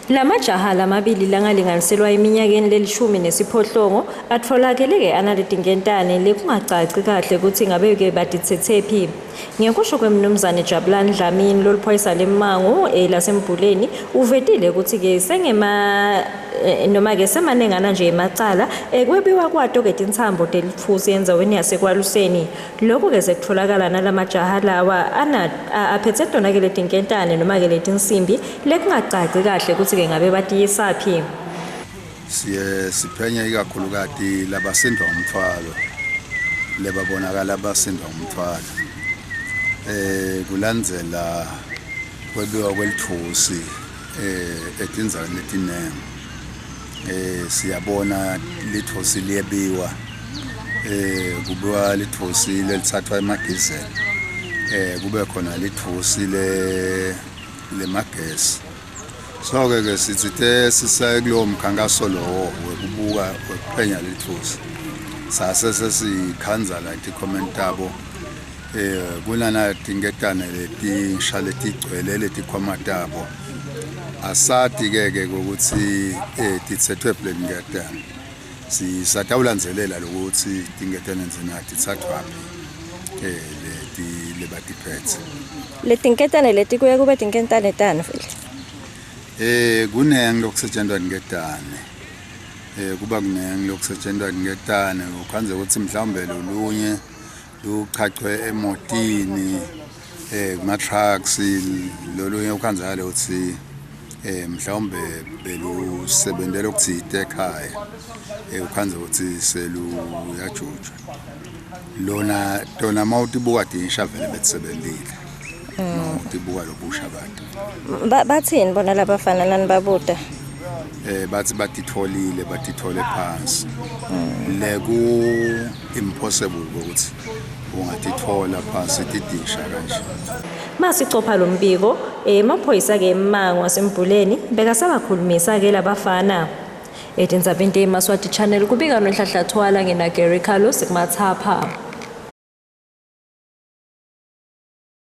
Lamajaha lamabili langalinganiselwa iminyakeni lelishumi nesiphohlongo atfolakele-ke analetinkentane lekungacaci kahle ukuthi ngabe-ke batithethephi. Ngekusho kwemnumzane Jabulani Dlamini loluphoyisa leMmango lasembuleni uvetile ukuthi-ke noma-ke semanengana nje emacala kwebiwa kwato-ke tintsambo telitfusi endzaweni yasekwaluseni. Lokhu-ke sekutfolakala nalamajaha lawa aphethe tona-ke letinkentane noma-ke letinsimbi lekungacaci kahle ukuthi ngabe batiyisaphi. Siphenya ikakhulukati labasindwa umthwalo lebabonakala abasindwa umthwalo kulandzela kwebiwa kwelithusi etindzawini letiningi. Siyabona lithusi liyebiwa kubiwa lithusi lelitsathwa emagizeni kube khona lithusi lemagesi. So-ke sitsite sisaye kulowo mkhankaso lowo wekuphenya lithusi sase sesikhanza la ti-comment tabo kunana tinketane letisha letigcwele letikhwama tabo asati-ke ukuthi titsethwe tinketane sisatawulandzelela lokuthi tinketane nzina titsathwaphi lebatiphethe. Letinketane leti kuye kube tinketane tani vele? Kunengi lokusetshenziswa tinketane kuba kunengi lokusetshenziswa tinketane ukhanze ukuthi mhlawumbe lolunye luchachwe emotini kuma-trucks lolunye ukhanzakale ukuthi mhlawumbe belusebentela ukutsite ekhaya ukhanze ukuthi seluyajujwa tona mawutibuka tinsha vele betisebentile mawutibuka lobusha bato. Bathini bona labafana lani babuta? Bathi batithole phansi leku impossible ukuthi ungatithola phansi tidisha kanje. Masicopha lo mbiko emaphoyisa-ke eMmango wasembuleni bekasabakhulumisa-ke labafana. Etindzabeni teMaswati Channel kubika noNhlanhla Thwala ngina Gary Carlos kumathapha.